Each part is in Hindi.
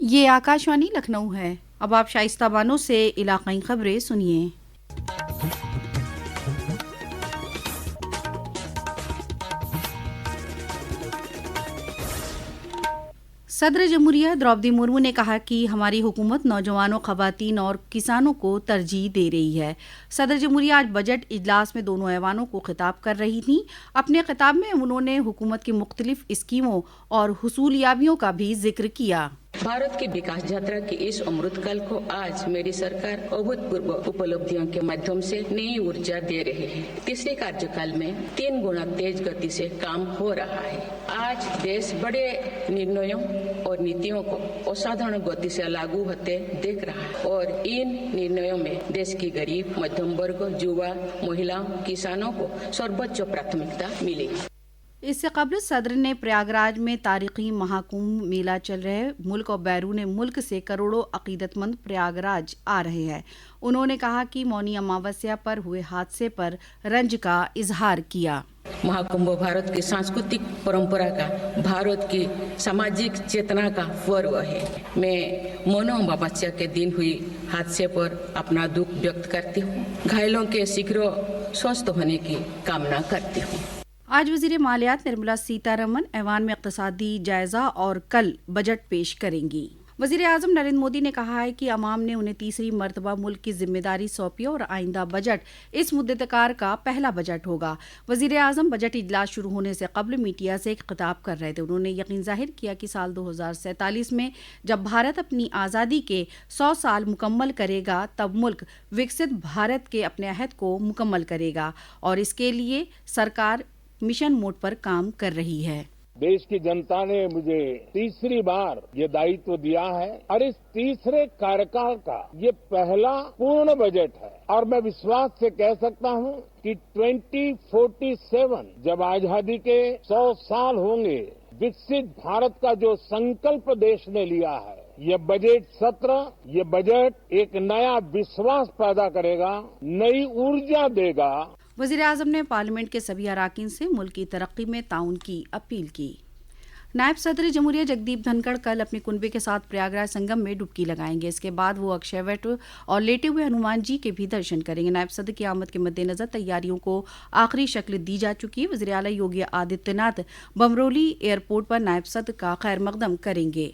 ये आकाशवाणी लखनऊ है। अब आप शाइस्ता बानो से इलाकाई खबरें सुनिए। सदर जमहूरिया द्रौपदी मुर्मू ने कहा कि हमारी हुकूमत नौजवानों, खवातीन और किसानों को तरजीह दे रही है। सदर जमहूरिया आज बजट इजलास में दोनों ऐवानों को खिताब कर रही थीं। अपने खिताब में उन्होंने हुकूमत की मुख्तलिफ स्कीमों और हुसूलियाबियों का भी जिक्र किया। भारत की विकास यात्रा के इस अमृतकाल को आज मेरी सरकार अभूतपूर्व उपलब्धियों के माध्यम से नई ऊर्जा दे रही है। तीसरे कार्यकाल में 3 गुना तेज गति से काम हो रहा है। आज देश बड़े निर्णयों और नीतियों को असाधारण गति से लागू होते देख रहा है और इन निर्णयों में देश की गरीब, मध्यम वर्ग, युवा, महिलाओं, किसानों को सर्वोच्च प्राथमिकता मिलेगी। इससे कबल सदर ने प्रयागराज में तारीखी महाकुंभ मेला चल रहे मुल्क और बैरून मुल्क से करोड़ों अकीदतमंद प्रयागराज आ रहे हैं। उन्होंने कहा कि मौनी अमावस्या पर हुए हादसे पर रंज का इजहार किया। महाकुंभ भारत की सांस्कृतिक परंपरा का, भारत की सामाजिक चेतना का पर्व है। मैं मौनी अमावस्या के दिन हुई हादसे पर अपना दुख व्यक्त करती हूँ। घायलों के शीघ्र स्वस्थ होने की कामना करती हूँ। आज वज़ीर मालियात निर्मला सीतारमन ऐवान में इक़्तिसादी जायजा और कल बजट पेश करेंगी। वज़ीर आज़म नरेंद्र मोदी ने कहा है कि अवाम ने उन्हें तीसरी मरतबा मुल्क की जिम्मेदारी सौंपी और आइंदा बजट इस मुद्दतकार का पहला बजट होगा। वज़ीर आज़म बजट इजलास शुरू होने से कबल मीडिया से एक खिताब कर रहे थे। उन्होंने यकीन जाहिर किया कि साल 2047 में जब भारत अपनी आज़ादी के 100 साल मुकम्मल करेगा तब मुल्क विकसित भारत के अपने अहद को मुकम्मल करेगा और इसके लिए सरकार मिशन मोड पर काम कर रही है। देश की जनता ने मुझे तीसरी बार ये दायित्व दिया है और इस तीसरे कार्यकाल का ये पहला पूर्ण बजट है और मैं विश्वास से कह सकता हूँ कि 2047 जब आजादी के 100 साल होंगे, विकसित भारत का जो संकल्प देश ने लिया है, ये बजट सत्र, ये बजट एक नया विश्वास पैदा करेगा, नई ऊर्जा देगा। वज़ीर आज़म ने पार्लियामेंट के सभी अराकीन से मुल्क की तरक्की में ताउन की अपील की। नायब सदर जमहूरिया जगदीप धनखड़ कल अपने कुनबे के साथ प्रयागराज संगम में डुबकी लगाएंगे। इसके बाद वो अक्षयवट और लेटे हुए हनुमान जी के भी दर्शन करेंगे। नायब सदर की आमद के मद्देनजर तैयारियों को आखिरी शक्ल दी जा चुकी है। वज़ीर आला योगी आदित्यनाथ बमरोली एयरपोर्ट पर नायब सदर का खैर मकदम करेंगे।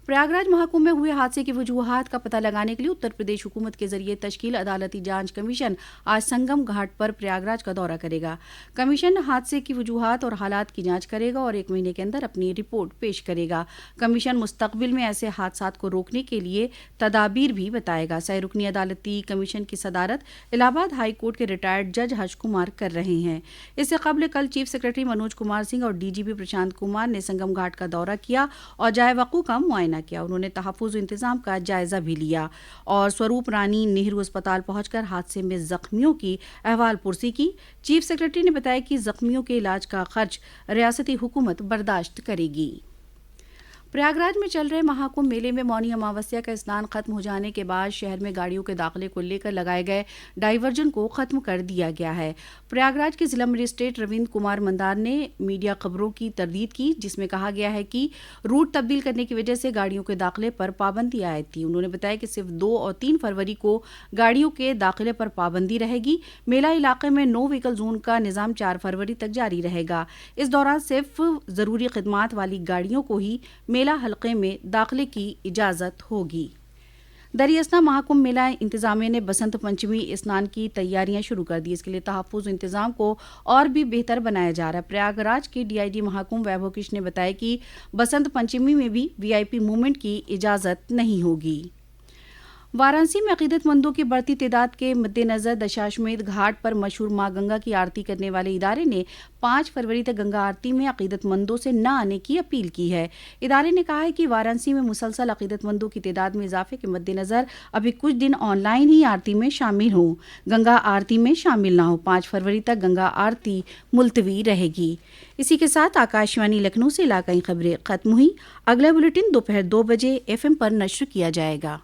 प्रयागराज महाकुंभ में हुए हादसे की वजूहात का पता लगाने के लिए उत्तर प्रदेश हुकूमत के जरिए तश्कील अदालती जांच कमीशन आज संगम घाट पर प्रयागराज का दौरा करेगा। कमीशन हादसे की वजूहात और हालात की जांच करेगा और 1 महीने के अंदर अपनी रिपोर्ट पेश करेगा। कमीशन मुस्तकबिल में ऐसे हादसात को रोकने के लिए तदाबीर भी बताएगा। सह-रुकनी अदालती कमीशन की सदारत इलाहाबाद हाई कोर्ट के रिटायर्ड जज हर्ष कुमार कर रहे हैं। इससे कबल कल चीफ सेक्रेटरी मनोज कुमार सिंह और डीजीपी प्रशांत कुमार ने संगम घाट का दौरा किया और जाए वक़ू का मुआयना किया। उन्होंने तहफ़्फ़ुज़ इंतजाम का जायजा भी लिया और स्वरूप रानी नेहरू अस्पताल पहुंचकर हादसे में जख्मियों की अहवाल पुरसी की। चीफ सेक्रेटरी ने बताया कि जख्मियों के इलाज का खर्च रियासती हुकूमत बर्दाश्त करेगी। प्रयागराज में चल रहे महाकुंभ मेले में मौनी अमावस्या का स्नान खत्म हो जाने के बाद शहर में गाड़ियों के दाखिले को लेकर लगाए गए डाइवर्जन को खत्म कर दिया गया है। प्रयागराज के जिला मजिस्ट्रेट रविंद्र कुमार मंदार ने मीडिया खबरों की तरदीद की, जिसमें कहा गया है कि रूट तब्दील करने की वजह से गाड़ियों के दाखिले पर पाबंदी आयद थी। उन्होंने बताया कि सिर्फ 2 और 3 फरवरी को गाड़ियों के दाखिले पर पाबंदी रहेगी। मेला इलाके में नो व्हीकल जोन का निज़ाम 4 फरवरी तक जारी रहेगा। इस दौरान सिर्फ ज़रूरी खिदमात वाली गाड़ियों को ही मेला हलके में दाखिले की इजाजत होगी। दरियासना महाकुंभ मेला इंतजामिया ने बसंत पंचमी स्नान की तैयारियां शुरू कर दी। इसके लिए तहफ़्फ़ुज़ इंतजाम को और भी बेहतर बनाया जा रहा है। प्रयागराज के डीआईजी महाकुंभ वैभव कृष्ण ने बताया कि बसंत पंचमी में भी वीआईपी मूवमेंट की इजाजत नहीं होगी। वाराणसी में अकीदतमंदों की बढ़ती तादाद के मद्देनजर दशाश्वमेध घाट पर मशहूर मां गंगा की आरती करने वाले इदारे ने 5 फरवरी तक गंगा आरती में अकीदतमंदों से न आने की अपील की है। इदारे ने कहा है कि वाराणसी में मुसलसल अकीदतमंदों की तादाद में इजाफे के मद्देनजर अभी कुछ दिन ऑनलाइन ही आरती में शामिल हों, गंगा आरती में शामिल ना हो। 5 फरवरी तक गंगा आरती मुलतवी रहेगी। इसी के साथ आकाशवाणी लखनऊ से इलाकाई खबरें खत्म हुई। अगला बुलेटिन दोपहर 2 बजे FM पर नश्र किया जाएगा।